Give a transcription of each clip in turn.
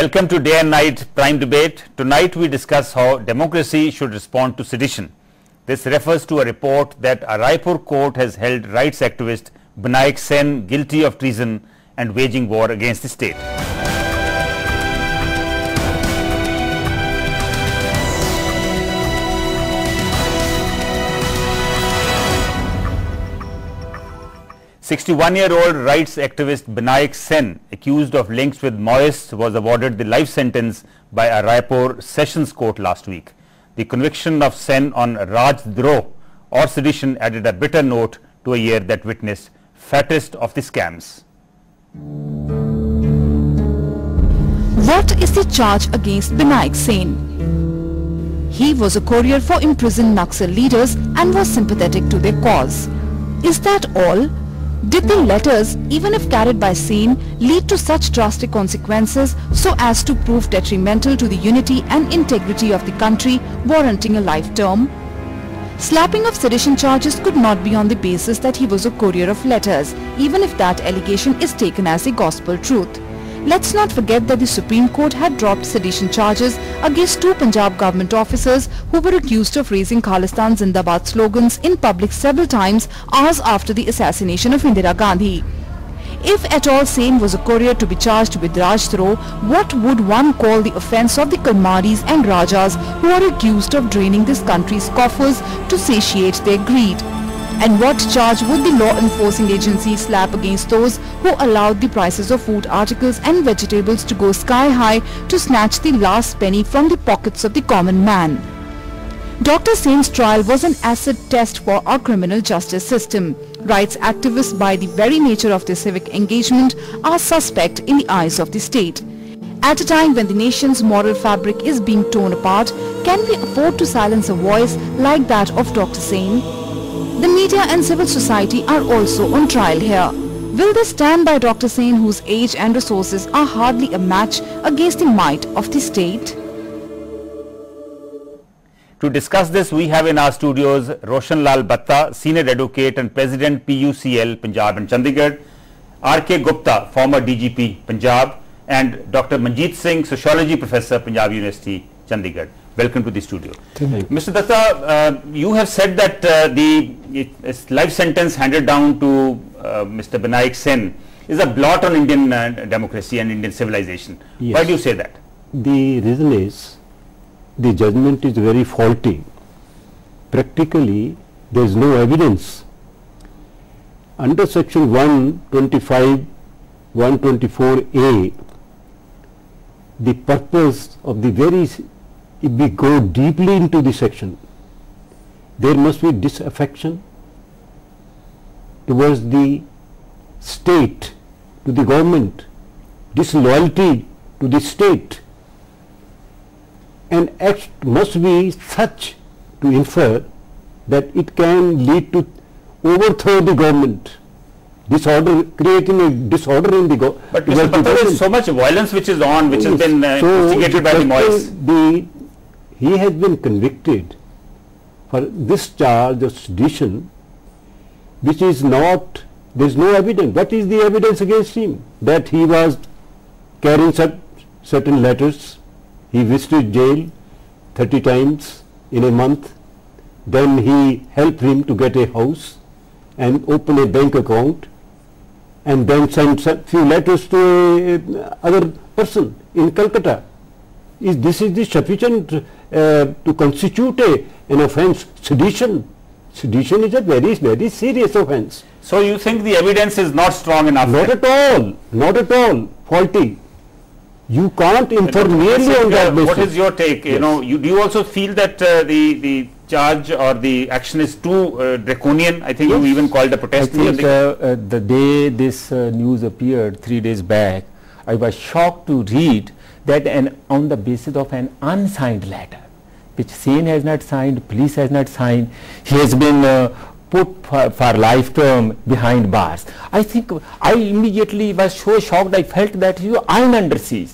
Welcome to Day and Night Prime Debate. Tonight we discuss how democracy should respond to sedition. This refers to a report that a Raipur court has held rights activist Binayak Sen guilty of treason and waging war against the state. "61-year-old rights activist Binayak Sen, accused of links with Maoists, was awarded the life sentence by a Raipur Sessions Court last week. The conviction of Sen on Rajdroh or sedition added a bitter note to a year that witnessed fattest of the scams. What is the charge against Binayak Sen? He was a courier for imprisoned Naxal leaders and was sympathetic to their cause. Is that all? Did the letters, even if carried by Sen, lead to such drastic consequences so as to prove detrimental to the unity and integrity of the country, warranting a life term? Slapping of sedition charges could not be on the basis that he was a courier of letters, even if that allegation is taken as a gospel truth. Let's not forget that the Supreme Court had dropped sedition charges against two Punjab government officers who were accused of raising Khalistan Zindabad slogans in public several times hours after the assassination of Indira Gandhi. If at all Sen was a courier to be charged with Rajdroh, what would one call the offence of the Karmaris and Rajas who are accused of draining this country's coffers to satiate their greed? And what charge would the law enforcing agency slap against those who allowed the prices of food articles and vegetables to go sky high to snatch the last penny from the pockets of the common man? Dr. Sen's trial was an acid test for our criminal justice system. Rights activists, by the very nature of their civic engagement, are suspect in the eyes of the state. At a time when the nation's moral fabric is being torn apart, can we afford to silence a voice like that of Dr. Sen? The media and civil society are also on trial here. Will they stand by Dr. Sen, whose age and resources are hardly a match against the might of the state? To discuss this, we have in our studios Roshan Lal Batta, Senior Advocate and President PUCL Punjab and Chandigarh, R.K. Gupta, former DGP Punjab, and Dr. Manjeet Singh, Sociology Professor, Punjab University, Chandigarh. Welcome to the studio. Mr. Datta, you have said that the life sentence handed down to Mr. Binayak Sen is a blot on Indian democracy and Indian civilization. Yes. Why do you say that? The reason is the judgment is very faulty. Practically, there is no evidence. Under section 125, 124A, the purpose of the very, if we go deeply into the section, there must be disaffection towards the state, to the government, disloyalty to the state, and act must be such to infer that it can lead to overthrow the government, disorder, creating a disorder in the government. But Mr. Batta, there is so much violence which is on, which has been instigated by the Maoists. He has been convicted for this charge of sedition, which is not, there is no evidence. What is the evidence against him? That he was carrying certain letters, he visited jail 30 times in a month, then he helped him to get a house and open a bank account, and then sent few letters to other person in Calcutta. This is the sufficient to constitute an offence. Sedition is a very, very serious offence. So you think the evidence is not strong enough? Not at all. Not at all. Faulty. You can't infer merely on that basis. What is your take? Yes. You know, do you also feel that the charge or the action is too draconian? I think you even called a protest. I think the day this news appeared 3 days back, I was shocked to read that on the basis of an unsigned letter, which Sen has not signed, police has not signed, he has been put for life term behind bars. I think I immediately was so shocked, I felt that I'm under siege.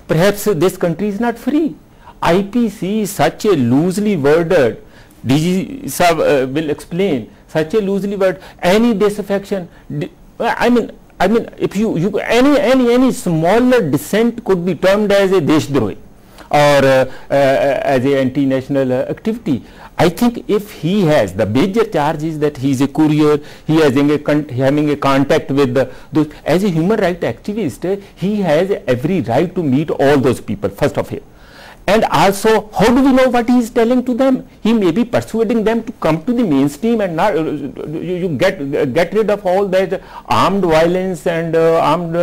Perhaps this country is not free. IPC is such a loosely worded, DG Sab will explain, such a loosely worded, any disaffection, I mean, I mean, if any smaller dissent could be termed as a deshdrohi or as a anti-national activity. I think if he has, the major charge is that he is a courier, he has having a contact with those, as a human rights activist, he has every right to meet all those people, first of all. And also, how do we know what he is telling to them? He may be persuading them to come to the mainstream and not you get rid of all that armed violence and armed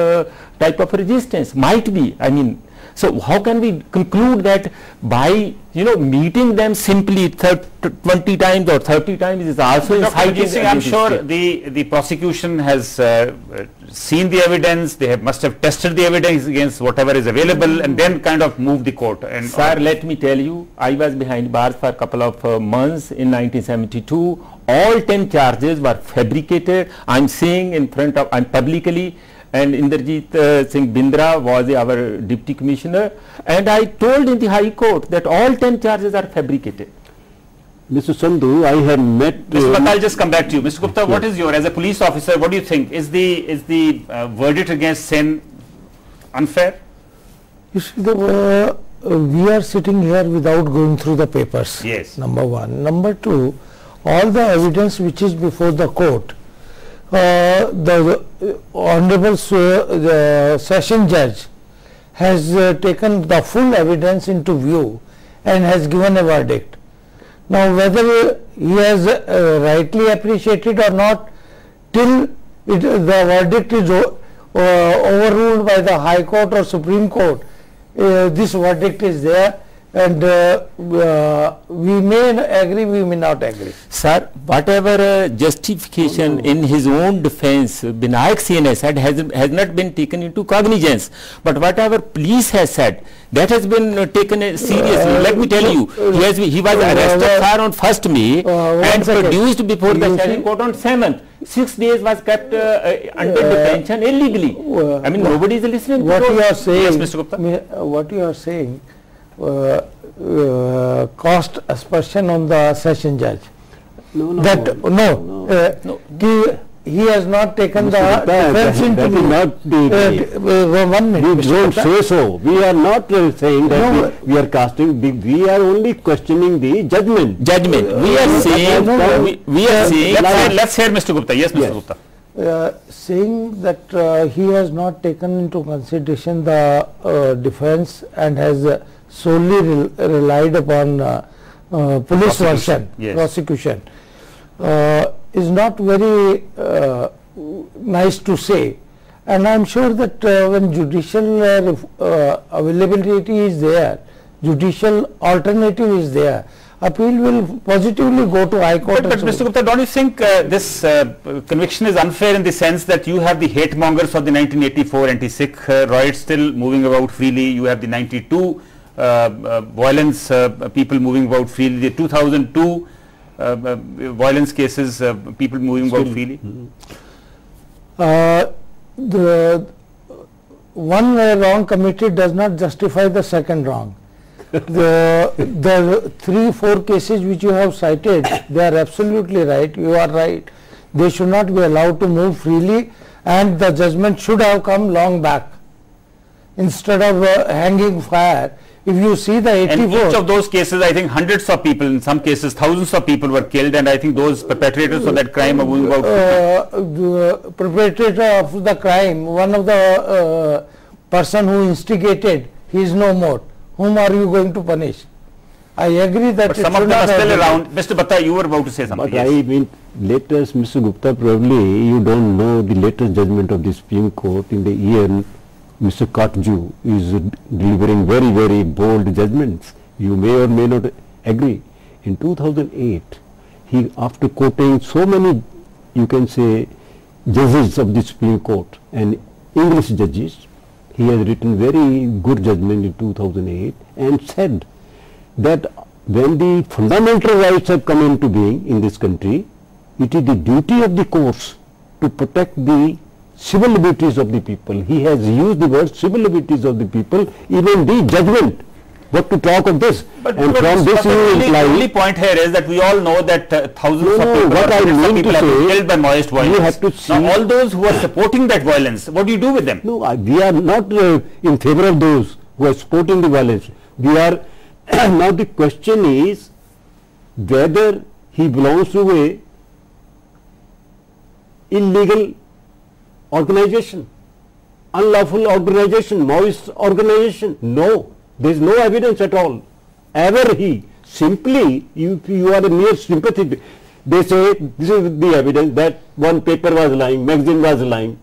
type of resistance. Might be. I mean, so how can we conclude that by meeting them simply 20 times or 30 times is also inciting? I'm sure the prosecution has seen the evidence. They must have tested the evidence against whatever is available and then kind of moved the court. And sir, let me tell you, I was behind bars for a couple of months in 1972. All 10 charges were fabricated. I'm saying in front of, publicly. And Inderjeet Singh Bindra was our deputy commissioner, and I told in the High Court that all 10 charges are fabricated. Mr. Sandhu, I have met. Mr. Gupta, I'll just come back to you. Mr. Gupta, what is your, as a police officer, what do you think? Is the verdict against Sen unfair? You see, we are sitting here without going through the papers. Yes. Number one. Number two, all the evidence which is before the court, the Honorable the Session Judge has taken the full evidence into view and has given a verdict. Now, whether he has rightly appreciated or not, till the verdict is overruled by the High Court or Supreme Court, this verdict is there, and we may agree, we may not agree. Sir, whatever justification in his own defense Binayak Sen has said has not been taken into cognizance, but whatever police has said, that has been taken seriously. Let me tell you, he was arrested on 1st May and produced before the Session Court on 7th. 6 days was kept under detention illegally. I mean, nobody is listening. What you are saying, yes, Mr. Gupta? What you are saying cost aspersion on the Session Judge. He has not taken the defense into one minute. We don't say so. We are not saying that we are casting. We are only questioning the judgment. We are saying. We are saying. Let's hear Mr. Gupta. Yes, Mr. Gupta. Saying that he has not taken into consideration the defense and has solely relied upon police version, prosecution, is not very nice to say. And I am sure that when judicial availability is there, judicial alternative is there, appeal will positively go to High Court. But Mr. Gupta, don't you think this conviction is unfair in the sense that you have the hate mongers of the 1984 anti-Sikh riots still moving about freely, you have the 92 violence people moving about freely, the 2002 violence cases people moving about freely? The one wrong committed does not justify the second wrong. The 3-4 cases which you have cited, they are absolutely right. You are right. They should not be allowed to move freely, and the judgment should have come long back instead of hanging fire. If you see the 84, and each of those cases, I think hundreds of people, in some cases thousands of people were killed, and I think those perpetrators of that crime are moving about. The perpetrator of the crime, one of the person who instigated, he is no more. Whom are you going to punish? I agree that. But some of them are still around. Mr. Bhatta, you were about to say something. But yes. I mean, latest, Mr. Gupta, probably you don't know the latest judgment of the Supreme Court in the year. Mr. Katju is delivering very, very bold judgments. You may or may not agree. In 2008, he, after quoting so many, you can say, judges of the Supreme Court and English judges, he has written very good judgment in 2008 and said that when the fundamental rights have come into being in this country, it is the duty of the courts to protect the civil liberties of the people. He has used the word civil liberties of the people, even the judgment But to talk of this, But and from this you the imply. only point here is that we all know that thousands No, of no, people, what I hundreds of mean people to have been say, killed by Maoist violence. you have to see. Now, all those who are supporting that violence, what do you do with them? No, we are not in favor of those who are supporting the violence. We are now the question is whether he belongs to a illegal organization, unlawful organization, Maoist organization. No, there is no evidence at all. Ever he simply, you are a mere sympathy. They say this is the evidence that one paper was lying, magazine was lying.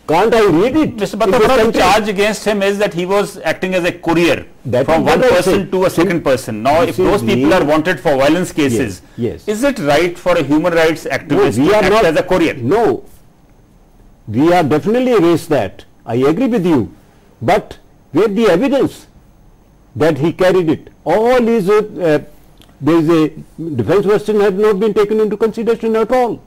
Can't I read it? Mr. Batta, the charge against him is that he was acting as a courier from one person to a second person. Now, if those people are wanted for violence cases, yes. is it right for a human rights activist we to are act not as a courier? No, we are definitely against that. I agree with you. But where the evidence that he carried it? All is, there is a defense question has not been taken into consideration at all.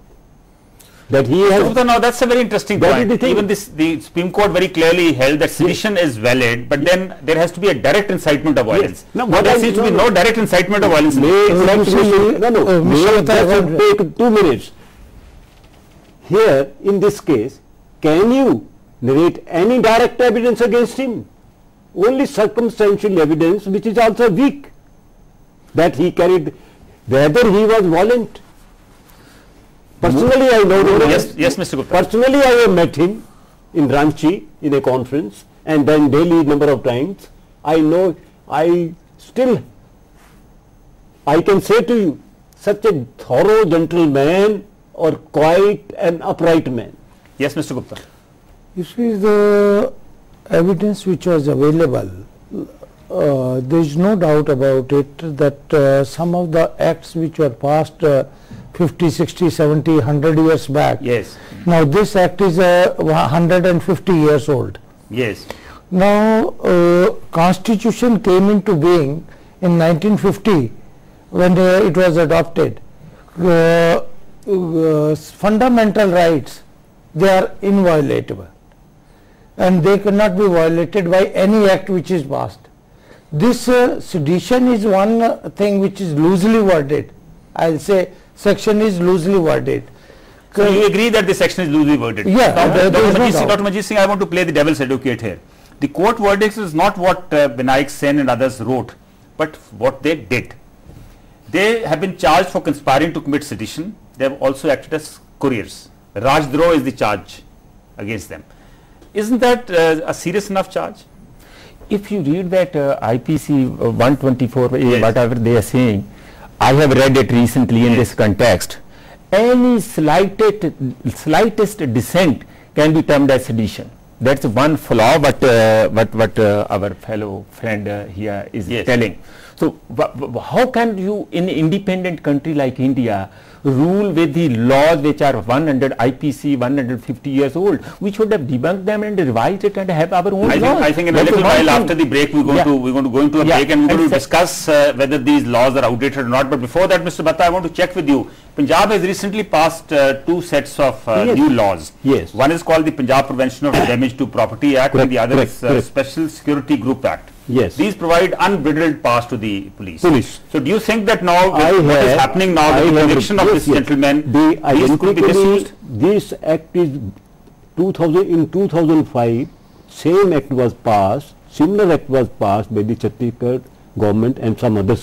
That he has. So, now that's a very interesting That point. Even the Supreme Court very clearly held that sedition is valid, but then there has to be a direct incitement of violence. No, but there seems to be no direct incitement of violence. Take 2 minutes. Here, in this case, can you narrate any direct evidence against him? Only circumstantial evidence, which is also weak, that he carried, whether he was violent. Personally, I know. Yes, Mr. Gupta. Personally, I have met him in Ranchi in a conference, and then daily number of times. I know. I can say to you, such a thorough gentleman or quite an upright man. Yes, Mr. Gupta. You see, the evidence which was available, there is no doubt about it that some of the acts which were passed 50, 60, 70, 100 years back. Yes. Now this act is 150 years old. Yes. Now Constitution came into being in 1950 when it was adopted. Fundamental rights, they are inviolable and they cannot be violated by any act which is passed. This sedition is one thing which is loosely worded. I will say section is loosely worded. So you agree that this section is loosely worded? Yeah. Dr. Manjeet Singh, I want to play the devil's advocate here. The court verdicts is not what Binayak Sen and others wrote, but what they did. They have been charged for conspiring to commit sedition. They have also acted as couriers. Rajdroh is the charge against them. Isn't that a serious enough charge? If you read that IPC 124, Yes. whatever they are saying, I have read it recently in this context. Any slightest dissent can be termed as sedition. That's one flaw what our fellow friend here is telling. So how can you in an independent country like India rule with the laws which are 100 IPC 150 years old? We should have debunked them and revised it and have our own laws. I think in a little while after the break we're going to go into a break and we're going to discuss whether these laws are outdated or not. But before that, Mr. Batta, I want to check with you. Punjab has recently passed 2 sets of new laws. Yes. One is called the Punjab Prevention of Damage to Property Act and the other is Special Security Group Act. Yes. These provide unbridled powers to the police. So do you think that now what is happening now, the conviction of this gentleman, these could be misused? This act is in 2005, same act was passed, similar act was passed by the Chhattisgarh government and some other